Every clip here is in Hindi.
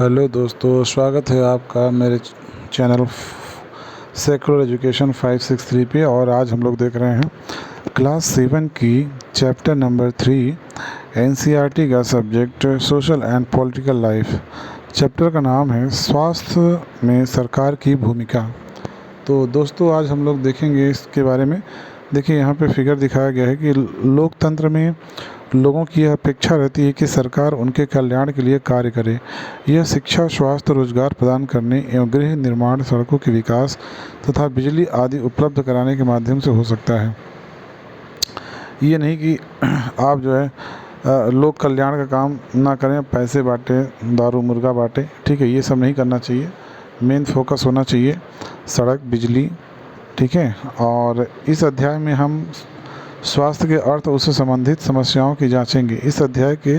हेलो दोस्तों, स्वागत है आपका मेरे चैनल सेकुलर एजुकेशन 563 पे। और आज हम लोग देख रहे हैं क्लास 7 की चैप्टर नंबर 3 एनसीईआरटी का subject social and political life. Chapter का नाम है स्वास्थ्य में सरकार की भूमिका। तो दोस्तों आज हम लोग देखेंगे इसके बारे में। देखिए यहाँ पे फिगर दिखाया गया है कि लोकतंत्र में लोगों की यह अपेक्षा रहती है कि सरकार उनके कल्याण के लिए कार्य करे। यह शिक्षा, स्वास्थ्य, रोजगार प्रदान करने एवं गृह निर्माण, सड़कों के विकास तथा बिजली आदि उपलब्ध कराने के माध्यम से हो सकता है। ये नहीं कि आप जो है लोक कल्याण का काम ना करें, पैसे बांटे, दारू मुर्गा बांटे। ठीक है, ये सब नहीं करना चाहिए। मेन फोकस होना चाहिए सड़क, बिजली। ठीक है, और इस अध्याय में हम स्वास्थ्य के अर्थ उससे संबंधित समस्याओं की जांचेंगे। इस अध्याय के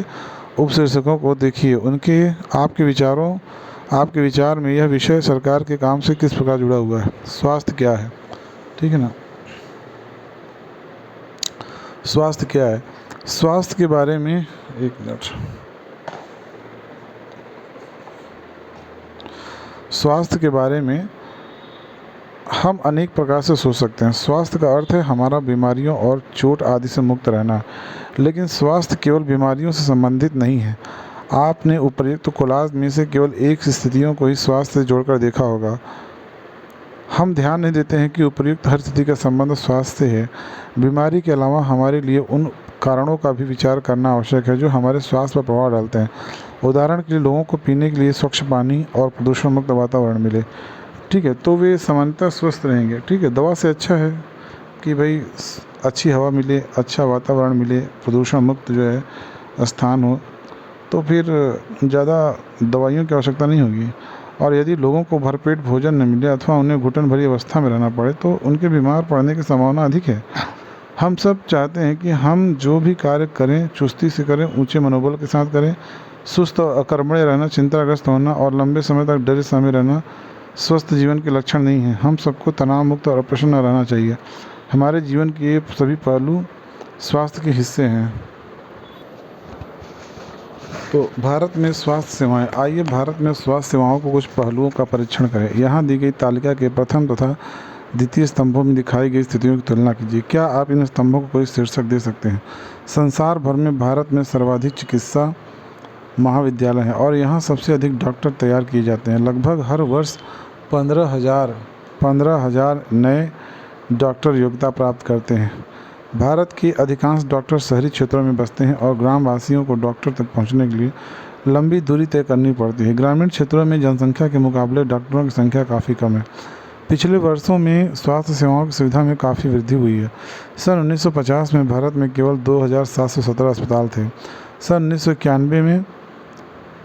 उपशीर्षकों को देखिए, उनके आपके विचार में यह विषय सरकार के काम से किस प्रकार जुड़ा हुआ है। स्वास्थ्य क्या है, ठीक है ना। स्वास्थ्य क्या है, स्वास्थ्य के बारे में एक मिनट। स्वास्थ्य के बारे में हम अनेक प्रकार से सोच सकते हैं। स्वास्थ्य का अर्थ है हमारा बीमारियों और चोट आदि से मुक्त रहना, लेकिन स्वास्थ्य केवल बीमारियों से संबंधित नहीं है। आपने उपर्युक्त कोलाज में से केवल एक स्थितियों को ही स्वास्थ्य से जोड़कर देखा होगा। हम ध्यान नहीं देते हैं कि उपर्युक्त हर स्थिति का संबंध स्वास्थ्य से है। बीमारी के अलावा हमारे लिए उन कारणों का भी विचार करना आवश्यक है जो हमारे स्वास्थ्य पर प्रभाव डालते हैं। उदाहरण के लिए लोगों को पीने के लिए स्वच्छ पानी और प्रदूषण मुक्त वातावरण मिले, ठीक है, तो वे सामान्यतः स्वस्थ रहेंगे। ठीक है, दवा से अच्छा है कि भाई अच्छी हवा मिले, अच्छा वातावरण मिले, प्रदूषण मुक्त जो है स्थान हो, तो फिर ज़्यादा दवाइयों की आवश्यकता नहीं होगी। और यदि लोगों को भरपेट भोजन न मिले अथवा उन्हें घुटन भरी अवस्था में रहना पड़े तो उनके बीमार पड़ने की संभावना अधिक है। हम सब चाहते हैं कि हम जो भी कार्य करें चुस्ती से करें, ऊंचे मनोबल के साथ करें। सुस्त और अकर्मण्य रहना, चिंताग्रस्त होना और लंबे समय तक डरे समय रहना स्वस्थ जीवन के लक्षण नहीं है। हम सबको तनाव मुक्त और प्रसन्न रहना चाहिए। हमारे जीवन के ये सभी पहलू स्वास्थ्य के हिस्से हैं। तो भारत में स्वास्थ्य सेवाएं, आइए भारत में स्वास्थ्य सेवाओं को कुछ पहलुओं का परीक्षण करें। यहाँ दी गई तालिका के प्रथम तथा द्वितीय स्तंभों में दिखाई गई स्थितियों की तुलना कीजिए। क्या आप इन स्तंभों को कोई शीर्षक दे सकते हैं। संसार भर में भारत में सर्वाधिक चिकित्सा महाविद्यालय हैं और यहाँ सबसे अधिक डॉक्टर तैयार किए जाते हैं। लगभग हर वर्ष 15,000 नए डॉक्टर योग्यता प्राप्त करते हैं। भारत के अधिकांश डॉक्टर शहरी क्षेत्रों में बसते हैं और ग्रामवासियों को डॉक्टर तक पहुंचने के लिए लंबी दूरी तय करनी पड़ती है। ग्रामीण क्षेत्रों में जनसंख्या के मुकाबले डॉक्टरों की संख्या काफ़ी कम है। पिछले वर्षों में स्वास्थ्य सेवाओं की सुविधा में काफ़ी वृद्धि हुई है। सन 1950 में भारत में केवल 2,717 अस्पताल थे। सन 1991 में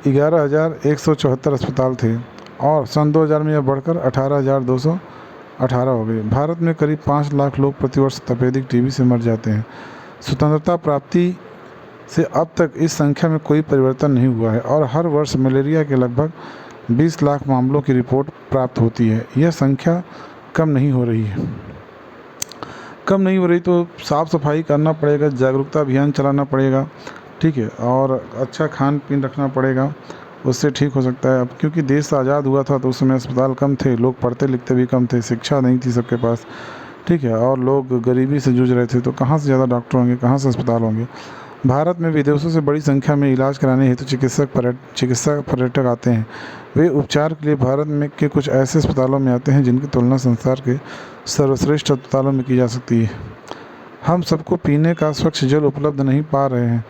11,174 अस्पताल थे और सन 2000 में यह बढ़कर 18,218 हो गए। भारत में करीब 5 लाख लोग प्रतिवर्ष तपेदिक टीबी से मर जाते हैं। स्वतंत्रता प्राप्ति से अब तक इस संख्या में कोई परिवर्तन नहीं हुआ है और हर वर्ष मलेरिया के लगभग 20 लाख मामलों की रिपोर्ट प्राप्त होती है। यह संख्या कम नहीं हो रही तो साफ़ सफाई करना पड़ेगा, जागरूकता अभियान चलाना पड़ेगा, ठीक है, और अच्छा खान पीन रखना पड़ेगा, उससे ठीक हो सकता है। अब क्योंकि देश आज़ाद हुआ था तो उस समय अस्पताल कम थे, लोग पढ़ते लिखते भी कम थे, शिक्षा नहीं थी सबके पास, ठीक है, और लोग गरीबी से जूझ रहे थे, तो कहाँ से ज़्यादा डॉक्टर होंगे, कहाँ से अस्पताल होंगे। भारत में विदेशों से बड़ी संख्या में इलाज कराने हेतु चिकित्सा पर्यटक आते हैं। वे उपचार के लिए भारत में के कुछ ऐसे अस्पतालों में आते हैं जिनकी तुलना संसार के सर्वश्रेष्ठ अस्पतालों में की जा सकती है। हम सबको पीने का स्वच्छ जल उपलब्ध नहीं पा रहे हैं।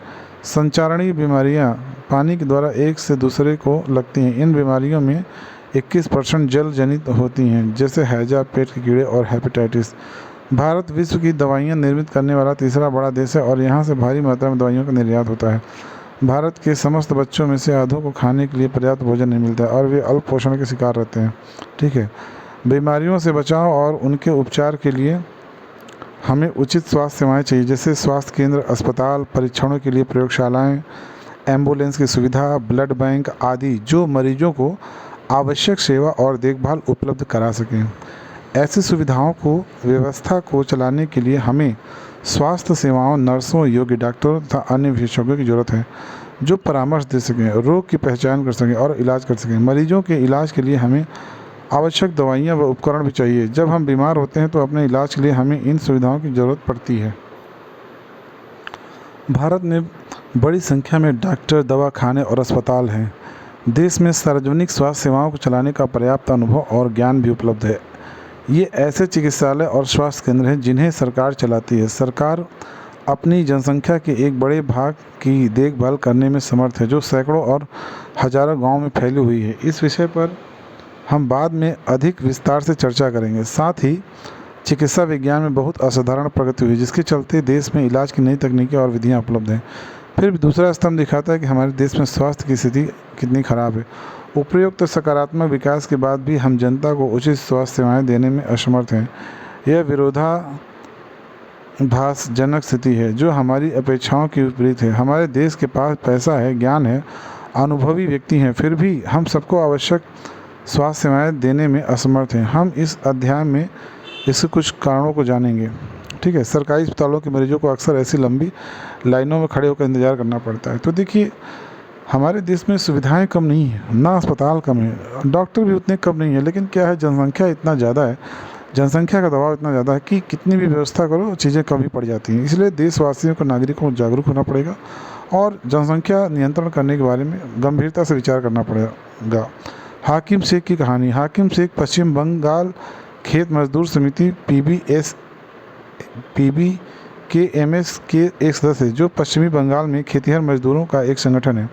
संचारणीय बीमारियां पानी के द्वारा एक से दूसरे को लगती हैं। इन बीमारियों में 21% जल जनित होती हैं, जैसे हैजा, पेट के कीड़े और हेपेटाइटिस। भारत विश्व की दवाइयां निर्मित करने वाला तीसरा बड़ा देश है और यहाँ से भारी मात्रा में दवाइयों का निर्यात होता है। भारत के समस्त बच्चों में से आधों को खाने के लिए पर्याप्त भोजन नहीं मिलता है और वे अल्प पोषण के शिकार रहते हैं। ठीक है, बीमारियों से बचाव और उनके उपचार के लिए हमें उचित स्वास्थ्य सेवाएं चाहिए, जैसे स्वास्थ्य केंद्र, अस्पताल, परीक्षणों के लिए प्रयोगशालाएं, एम्बुलेंस की सुविधा, ब्लड बैंक आदि, जो मरीजों को आवश्यक सेवा और देखभाल उपलब्ध करा सकें। ऐसी सुविधाओं को व्यवस्था को चलाने के लिए हमें स्वास्थ्य सेवाओं, नर्सों, योग्य डॉक्टरों तथा अन्य विशेषज्ञों की जरूरत है। जो परामर्श दे सकें, रोग की पहचान कर सकें और इलाज कर सकें। मरीजों के इलाज के लिए हमें आवश्यक दवाइयाँ व उपकरण भी चाहिए। जब हम बीमार होते हैं तो अपने इलाज के लिए हमें इन सुविधाओं की ज़रूरत पड़ती है। भारत में बड़ी संख्या में डॉक्टर, दवाखाने और अस्पताल हैं। देश में सार्वजनिक स्वास्थ्य सेवाओं को चलाने का पर्याप्त अनुभव और ज्ञान भी उपलब्ध है। ये ऐसे चिकित्सालय और स्वास्थ्य केंद्र हैं जिन्हें सरकार चलाती है। सरकार अपनी जनसंख्या के एक बड़े भाग की देखभाल करने में समर्थ है, जो सैकड़ों और हजारों गांवों में फैली हुई है। इस विषय पर हम बाद में अधिक विस्तार से चर्चा करेंगे। साथ ही चिकित्सा विज्ञान में बहुत असाधारण प्रगति हुई, जिसके चलते देश में इलाज की नई तकनीकें और विधियाँ उपलब्ध हैं। फिर भी दूसरा स्तंभ दिखाता है कि हमारे देश में स्वास्थ्य की स्थिति कितनी खराब है। उपयुक्त सकारात्मक विकास के बाद भी हम जनता को उचित स्वास्थ्य सेवाएं देने में असमर्थ हैं। यह विरोधाभासजनक स्थिति है जो हमारी अपेक्षाओं के विपरीत है। हमारे देश के पास पैसा है, ज्ञान है, अनुभवी व्यक्ति हैं, फिर भी हम सबको आवश्यक स्वास्थ्य सेवाएं देने में असमर्थ हैं। हम इस अध्याय में इसके कुछ कारणों को जानेंगे। ठीक है। सरकारी अस्पतालों के मरीजों को अक्सर ऐसी लंबी लाइनों में खड़े होकर इंतज़ार करना पड़ता है। तो देखिए, हमारे देश में सुविधाएं कम नहीं है, ना अस्पताल कम है, डॉक्टर भी उतने कम नहीं है, लेकिन क्या है, जनसंख्या इतना ज़्यादा है, जनसंख्या का दबाव इतना ज़्यादा है कि कितनी भी व्यवस्था करो चीज़ें कम ही पड़ जाती हैं। इसलिए देशवासियों को, नागरिकों को जागरूक होना पड़ेगा और जनसंख्या नियंत्रण करने के बारे में गंभीरता से विचार करना पड़ेगा। हाकिम शेख की कहानी। हाकिम शेख पश्चिम बंगाल खेत मजदूर समिति PBKMS के एक सदस्य है, जो पश्चिमी बंगाल में खेतिहर मजदूरों का एक संगठन है।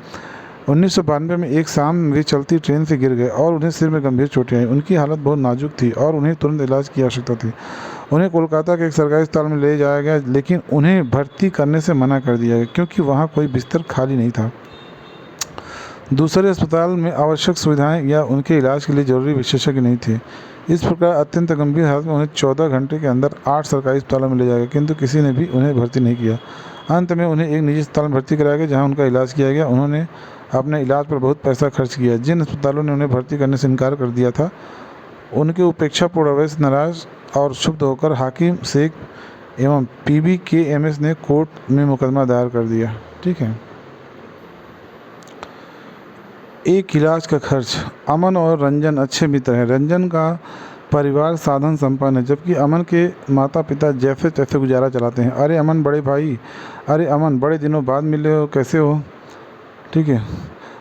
1992 में एक शाम वे चलती ट्रेन से गिर गए और उन्हें सिर में गंभीर चोटें आई। उनकी हालत बहुत नाजुक थी और उन्हें तुरंत इलाज की आवश्यकता थी। उन्हें कोलकाता के एक सरकारी अस्पताल में ले जाया गया, लेकिन उन्हें भर्ती करने से मना कर दिया गया क्योंकि वहाँ कोई बिस्तर खाली नहीं था। दूसरे अस्पताल में आवश्यक सुविधाएं या उनके इलाज के लिए जरूरी विशेषज्ञ नहीं थे। इस प्रकार अत्यंत गंभीर हालत में उन्हें 14 घंटे के अंदर 8 सरकारी अस्पतालों में ले जाया गया, किंतु किसी ने भी उन्हें भर्ती नहीं किया। अंत में उन्हें एक निजी अस्पताल में भर्ती कराया गया, जहां उनका इलाज किया गया। उन्होंने अपने इलाज पर बहुत पैसा खर्च किया। जिन अस्पतालों ने उन्हें भर्ती करने से इनकार कर दिया था, उनके उपेक्षापूर्ण रवैये से नाराज और क्षुब्ध होकर हाकिम शेख एवं PBKMS ने कोर्ट में मुकदमा दायर कर दिया। ठीक है। एक इलाज का खर्च। अमन और रंजन अच्छे मित्र हैं। रंजन का परिवार साधन संपन्न है, जबकि अमन के माता पिता जैसे तैसे गुजारा चलाते हैं। अरे अमन बड़े भाई, अरे अमन बड़े दिनों बाद मिले हो, कैसे हो? ठीक है।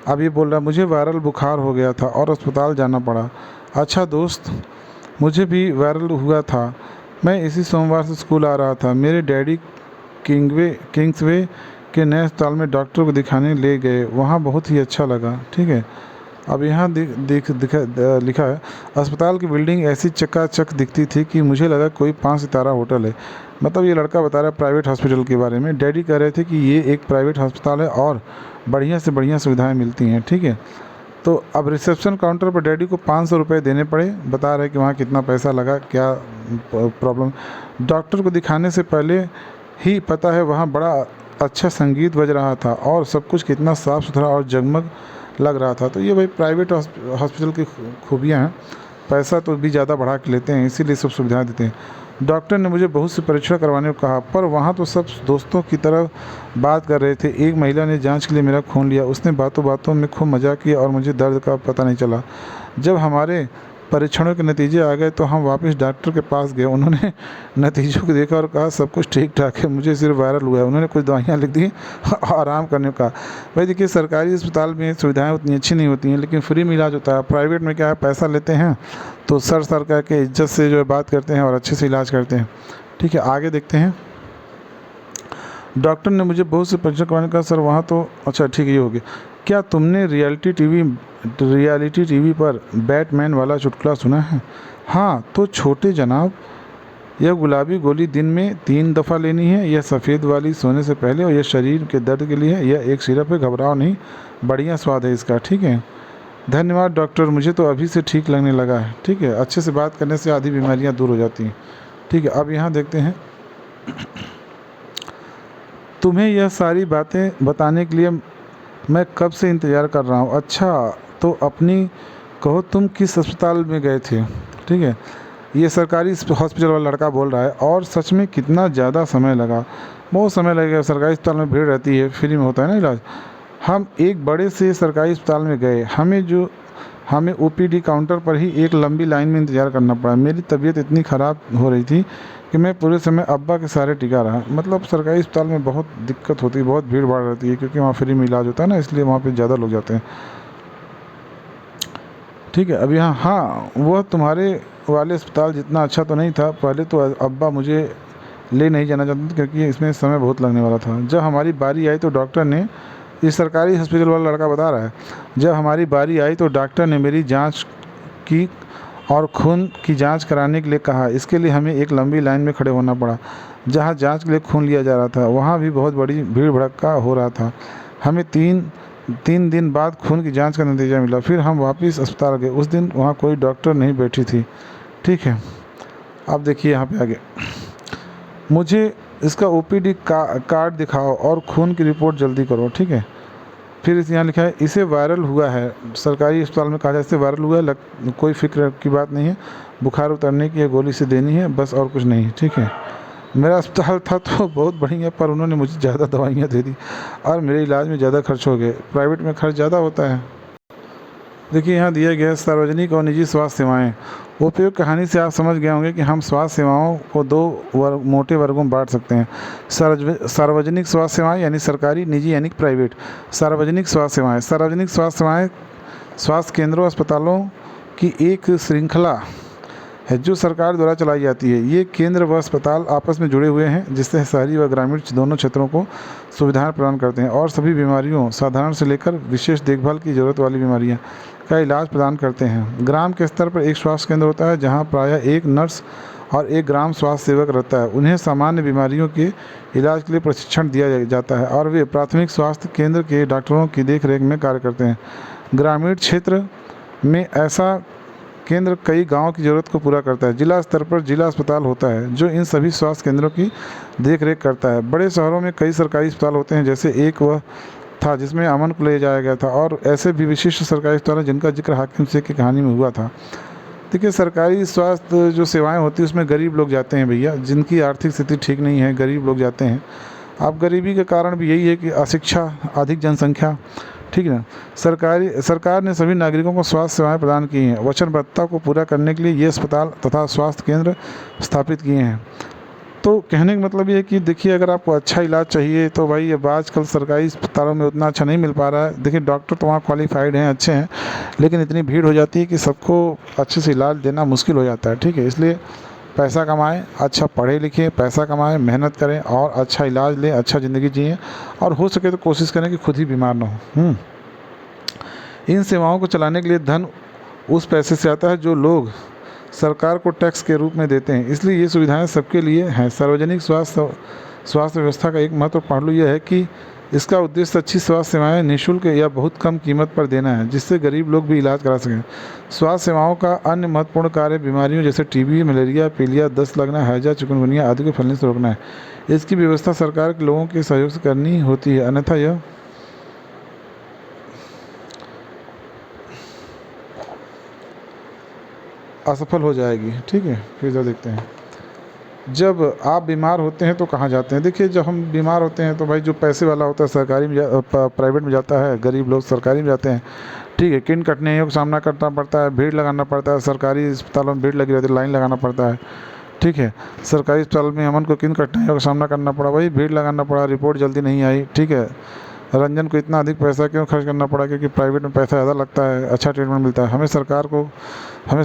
अब ये बोल रहा है, मुझे वायरल बुखार हो गया था और अस्पताल जाना पड़ा। अच्छा दोस्त, मुझे भी वायरल हुआ था। मैं इसी सोमवार से स्कूल आ रहा था। मेरे डैडी किंग्सवे के नए अस्पताल में डॉक्टर को दिखाने ले गए, वहाँ बहुत ही अच्छा लगा। ठीक है। अब यहाँ लिखा है, अस्पताल की बिल्डिंग ऐसी चकाचक दिखती थी कि मुझे लगा कोई 5 सितारा होटल है। मतलब ये लड़का बता रहा है प्राइवेट हॉस्पिटल के बारे में। डैडी कह रहे थे कि ये एक प्राइवेट अस्पताल है और बढ़िया से बढ़िया सुविधाएं मिलती हैं। ठीक है। तो अब रिसेप्शन काउंटर पर डैडी को 500 रुपये देने पड़े। बता रहे कि वहाँ कितना पैसा लगा, क्या प्रॉब्लम। डॉक्टर को दिखाने से पहले ही पता है वहाँ बड़ा अच्छा संगीत बज रहा था और सब कुछ कितना साफ़ सुथरा और जगमग लग रहा था। तो ये भाई प्राइवेट हॉस्पिटल की खूबियाँ हैं। पैसा तो भी ज़्यादा बढ़ा के लेते हैं, इसीलिए सब सुविधाएं देते हैं। डॉक्टर ने मुझे बहुत से परीक्षण करवाने को कहा, पर वहाँ तो सब दोस्तों की तरह बात कर रहे थे। एक महिला ने जांच के लिए मेरा खून लिया। उसने बातों बातों में खूब मजाक किया और मुझे दर्द का पता नहीं चला। जब हमारे परीक्षणों के नतीजे आ गए तो हम वापस डॉक्टर के पास गए। उन्होंने नतीजों को देखा और कहा सब कुछ ठीक ठाक है, मुझे सिर्फ वायरल हुआ है। उन्होंने कुछ दवाइयाँ लिख दी और आराम करने को कहा। भाई देखिए, सरकारी अस्पताल में सुविधाएं उतनी अच्छी नहीं होती हैं, लेकिन फ्री में इलाज होता है। प्राइवेट में क्या है, पैसा लेते हैं तो सर कह के इज्जत से जो है बात करते हैं और अच्छे से इलाज करते हैं। ठीक है, आगे देखते हैं। डॉक्टर ने मुझे बहुत से परीक्षण करवाने का। सर वहाँ तो अच्छा ठीक है, ये हो गया। क्या तुमने रियलिटी टीवी पर बैटमैन वाला चुटकुला सुना है? हाँ तो छोटे जनाब, यह गुलाबी गोली दिन में 3 दफ़ा लेनी है, यह सफ़ेद वाली सोने से पहले, और यह शरीर के दर्द के लिए है। यह एक सिरप है, घबराओ नहीं, बढ़िया स्वाद है इसका। ठीक है। धन्यवाद डॉक्टर, मुझे तो अभी से ठीक लगने लगा है। ठीक है। अच्छे से बात करने से आधी बीमारियाँ दूर हो जाती हैं। ठीक है। अब यहाँ देखते हैं। तुम्हें यह सारी बातें बताने के लिए मैं कब से इंतज़ार कर रहा हूँ। अच्छा तो अपनी कहो, तुम किस अस्पताल में गए थे? ठीक है। ये सरकारी हॉस्पिटल वाला लड़का बोल रहा है। और सच में कितना ज़्यादा समय लगा? बहुत समय लगेगा, सरकारी अस्पताल में भीड़ रहती है, फ्री में होता है ना इलाज। हम एक बड़े से सरकारी अस्पताल में गए, हमें ओपीडी काउंटर पर ही एक लंबी लाइन में इंतज़ार करना पड़ा। मेरी तबीयत इतनी ख़राब हो रही थी कि मैं पूरे समय अब्बा के सहारे टिका रहा। मतलब सरकारी अस्पताल में बहुत दिक्कत होती है, बहुत भीड़ भाड़ रहती है, क्योंकि वहाँ फ्री में इलाज होता है ना, इसलिए वहाँ पे ज़्यादा लोग जाते हैं। ठीक है, अभी हाँ, वह तुम्हारे वाले अस्पताल जितना अच्छा तो नहीं था। पहले तो अब्बा मुझे ले नहीं जाना चाहते थे, क्योंकि इसमें समय बहुत लगने वाला था। जब हमारी बारी आई तो डॉक्टर ने, ये सरकारी हॉस्पिटल वाला लड़का बता रहा है, जब हमारी बारी आई तो डॉक्टर ने मेरी जांच की और खून की जांच कराने के लिए कहा। इसके लिए हमें एक लंबी लाइन में खड़े होना पड़ा। जहां जांच के लिए खून लिया जा रहा था वहां भी बहुत बड़ी भीड़ भड़का हो रहा था। हमें तीन दिन बाद खून की जांच का नतीजा मिला। फिर हम वापस अस्पताल गए। उस दिन वहाँ कोई डॉक्टर नहीं बैठी थी। ठीक है, अब देखिए यहाँ पे आगे, मुझे इसका ओपीडी कार्ड दिखाओ और खून की रिपोर्ट जल्दी करो। ठीक है, फिर इस यहाँ लिखा है इसे वायरल हुआ है। सरकारी अस्पताल में कहा जाए इसे वायरल हुआ है, कोई फिक्र की बात नहीं है। बुखार उतरने की ये गोली से देनी है बस, और कुछ नहीं। ठीक है, मेरा अस्पताल था तो बहुत बढ़िया, पर उन्होंने मुझे ज़्यादा दवाइयाँ दे दी और मेरे इलाज में ज़्यादा खर्च हो गए। प्राइवेट में खर्च ज़्यादा होता है। देखिए यहाँ दिया गया है सार्वजनिक और निजी स्वास्थ्य सेवाएं। उपयोग कहानी से आप समझ गए होंगे कि हम स्वास्थ्य सेवाओं को दो मोटे वर्गों में बांट सकते हैं। सार्वजनिक स्वास्थ्य सेवाएं यानी सरकारी, निजी यानी प्राइवेट। सार्वजनिक स्वास्थ्य सेवाएं स्वास्थ्य केंद्रों, अस्पतालों की एक श्रृंखला है जो सरकार द्वारा चलाई जाती है। ये केंद्र व अस्पताल आपस में जुड़े हुए हैं, जिससे शहरी व ग्रामीण दोनों क्षेत्रों को सुविधाएं प्रदान करते हैं और सभी बीमारियों, साधारण से लेकर विशेष देखभाल की ज़रूरत वाली बीमारियां का इलाज प्रदान करते हैं। ग्राम के स्तर पर एक स्वास्थ्य केंद्र होता है जहां प्रायः एक नर्स और एक ग्राम स्वास्थ्य सेवक रहता है। उन्हें सामान्य बीमारियों के इलाज के लिए प्रशिक्षण दिया जाता है और वे प्राथमिक स्वास्थ्य केंद्र के डॉक्टरों की देखरेख में कार्य करते हैं। ग्रामीण क्षेत्र में ऐसा केंद्र कई गांवों की ज़रूरत को पूरा करता है। जिला स्तर पर जिला अस्पताल होता है जो इन सभी स्वास्थ्य केंद्रों की देखरेख करता है। बड़े शहरों में कई सरकारी अस्पताल होते हैं, जैसे एक वह था जिसमें अमन को ले जाया गया था, और ऐसे भी विशिष्ट सरकारी अस्पताल हैं जिनका जिक्र हाकिम शेख की कहानी में हुआ था। देखिए, सरकारी स्वास्थ्य जो सेवाएं होती है उसमें गरीब लोग जाते हैं भैया, जिनकी आर्थिक स्थिति ठीक नहीं है, गरीब लोग जाते हैं। अब गरीबी के कारण भी यही है कि अशिक्षा, अधिक जनसंख्या। ठीक है ना, सरकार ने सभी नागरिकों को स्वास्थ्य सेवाएं प्रदान की हैं। वचनबद्धता को पूरा करने के लिए ये अस्पताल तथा स्वास्थ्य केंद्र स्थापित किए हैं। तो कहने का मतलब ये है कि देखिए, अगर आपको अच्छा इलाज चाहिए तो भाई अब आजकल सरकारी अस्पतालों में उतना अच्छा नहीं मिल पा रहा है। देखिए, डॉक्टर तो वहाँ क्वालिफाइड हैं, अच्छे हैं, लेकिन इतनी भीड़ हो जाती है कि सबको अच्छे से इलाज देना मुश्किल हो जाता है। ठीक है, इसलिए पैसा कमाएं, अच्छा पढ़े लिखें, पैसा कमाएं, मेहनत करें और अच्छा इलाज लें, अच्छा ज़िंदगी जिएं, और हो सके तो कोशिश करें कि खुद ही बीमार ना हो। इन सेवाओं को चलाने के लिए धन उस पैसे से आता है जो लोग सरकार को टैक्स के रूप में देते हैं, इसलिए ये सुविधाएं सबके लिए हैं। सार्वजनिक स्वास्थ्य व्यवस्था का एक महत्वपूर्ण पहलू यह है कि इसका उद्देश्य अच्छी स्वास्थ्य सेवाएं निःशुल्क या बहुत कम कीमत पर देना है, जिससे गरीब लोग भी इलाज करा सकें। स्वास्थ्य सेवाओं का अन्य महत्वपूर्ण कार्य बीमारियों जैसे टीबी, मलेरिया, पीलिया, दस्त लगना, हैजा, चिकनगुनिया आदि को फैलने से रोकना है। इसकी व्यवस्था सरकार के लोगों के सहयोग से करनी होती है, अन्यथा यह असफल हो जाएगी। ठीक है, फिर जो देखते हैं, जब आप बीमार होते हैं तो कहाँ जाते हैं। देखिए, जब हम बीमार होते हैं तो भाई जो पैसे वाला होता है सरकारी में प्राइवेट में जाता है, गरीब लोग सरकारी में जाते हैं। ठीक है, किन कठिनाइयों का सामना करना पड़ता है, भीड़ लगाना पड़ता है, सरकारी अस्पतालों में भीड़ लगी रहती है, लाइन लगाना पड़ता है। ठीक है, सरकारी अस्पताल में अमन को किन कठिनाइयों का सामना करना पड़ा, भाई भीड़ लगाना पड़ा, रिपोर्ट जल्दी नहीं आई। ठीक है, रंजन को इतना अधिक पैसा क्यों खर्च करना पड़ा, क्योंकि प्राइवेट में पैसा ज़्यादा लगता है, अच्छा ट्रीटमेंट मिलता है। हमें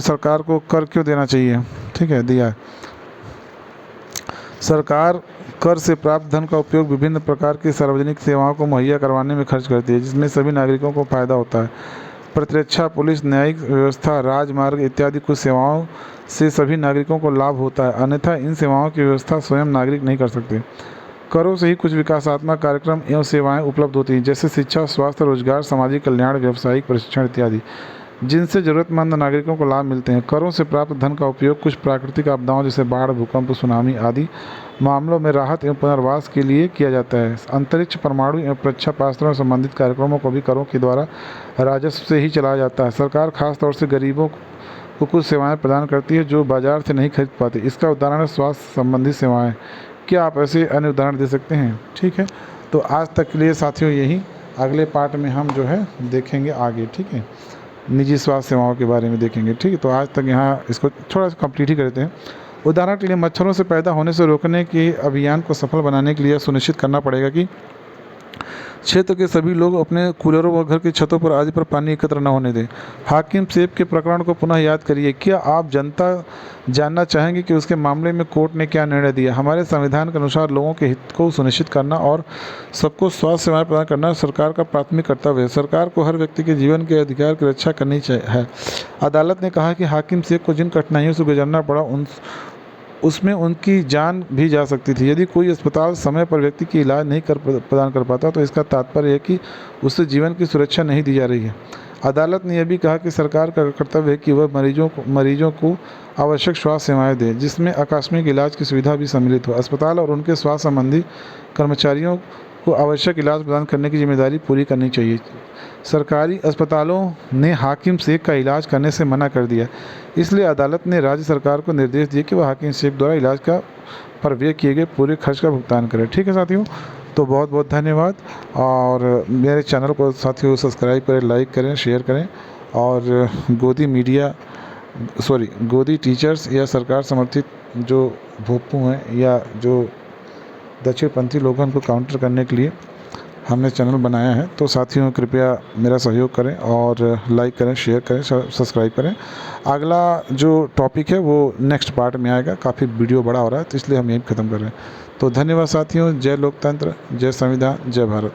सरकार को कर क्यों देना चाहिए। ठीक है, दिया है। सरकार कर से प्राप्त धन का उपयोग विभिन्न प्रकार की सार्वजनिक सेवाओं को मुहैया करवाने में खर्च करती है, जिसमें सभी नागरिकों को फायदा होता है। प्रतिरक्षा, पुलिस, न्यायिक व्यवस्था, राजमार्ग इत्यादि कुछ सेवाओं से सभी नागरिकों को लाभ होता है, अन्यथा इन सेवाओं की व्यवस्था स्वयं नागरिक नहीं कर सकते। करों से ही कुछ विकासात्मक कार्यक्रम एवं सेवाएं उपलब्ध होती हैं, जैसे शिक्षा, स्वास्थ्य, रोजगार, सामाजिक कल्याण, व्यावसायिक प्रशिक्षण इत्यादि, जिनसे ज़रूरतमंद नागरिकों को लाभ मिलते हैं। करों से प्राप्त धन का उपयोग कुछ प्राकृतिक आपदाओं जैसे बाढ़, भूकंप, सुनामी आदि मामलों में राहत एवं पुनर्वास के लिए किया जाता है। अंतरिक्ष, परमाणु एवं प्रक्षेपास्त्रों से संबंधित कार्यक्रमों को भी करों के द्वारा राजस्व से ही चलाया जाता है। सरकार खासतौर से गरीबों को कुछ सेवाएं प्रदान करती है जो बाजार से नहीं खरीद पाती। इसका उदाहरण है स्वास्थ्य संबंधी सेवाएँ। क्या आप ऐसे अन्य उदाहरण दे सकते हैं। ठीक है, तो आज तक के लिए साथियों यही। अगले पार्ट में हम जो है देखेंगे आगे, ठीक है, निजी स्वास्थ्य सेवाओं के बारे में देखेंगे, ठीक है। तो आज तक यहाँ इसको थोड़ा सा कंप्लीट ही करते हैं। उदाहरण के लिए मच्छरों से पैदा होने से रोकने के अभियान को सफल बनाने के लिए सुनिश्चित करना पड़ेगा कि क्षेत्र के सभी लोग अपने कूलरों व घर की छतों पर आदि पर पानी एकत्र न होने दें। हाकिम सेब के प्रकरण को पुनः याद करिए। क्या आप जनता जानना चाहेंगे कि उसके मामले में कोर्ट ने क्या निर्णय दिया? हमारे संविधान के अनुसार लोगों के हित को सुनिश्चित करना और सबको स्वास्थ्य सेवाएं प्रदान करना सरकार का प्राथमिक कर्तव्य है। सरकार को हर व्यक्ति के जीवन के अधिकार की रक्षा करनी है। अदालत ने कहा कि हाकिम सेब को जिन कठिनाइयों से गुजरना पड़ा उसमें उनकी जान भी जा सकती थी। यदि कोई अस्पताल समय पर व्यक्ति की इलाज नहीं प्रदान कर पाता तो इसका तात्पर्य है कि उससे जीवन की सुरक्षा नहीं दी जा रही है। अदालत ने यह भी कहा कि सरकार का कर्तव्य है कि वह मरीजों को आवश्यक स्वास्थ्य सेवाएं दे, जिसमें आकस्मिक इलाज की सुविधा भी सम्मिलित हो। अस्पताल और उनके स्वास्थ्य संबंधी कर्मचारियों को आवश्यक इलाज प्रदान करने की जिम्मेदारी पूरी करनी चाहिए। सरकारी अस्पतालों ने हाकिम सेब का इलाज करने से मना कर दिया, इसलिए अदालत ने राज्य सरकार को निर्देश दिए कि वह हाकिम सेब द्वारा इलाज पर व्यय किए गए पूरे खर्च का भुगतान करे। ठीक है साथियों, तो बहुत बहुत धन्यवाद। और मेरे चैनल को साथियों सब्सक्राइब करें, लाइक करें, शेयर करें। और गोदी टीचर्स या सरकार समर्थित जो भोपू हैं या जो दक्षिणपंथी लोग हैं उनको काउंटर करने के लिए हमने चैनल बनाया है। तो साथियों कृपया मेरा सहयोग करें और लाइक करें, शेयर करें, सब्सक्राइब करें। अगला जो टॉपिक है वो नेक्स्ट पार्ट में आएगा। काफ़ी वीडियो बड़ा हो रहा है तो इसलिए हम यहीं ख़त्म कर रहे हैं। तो धन्यवाद साथियों। जय लोकतंत्र, जय संविधान, जय भारत।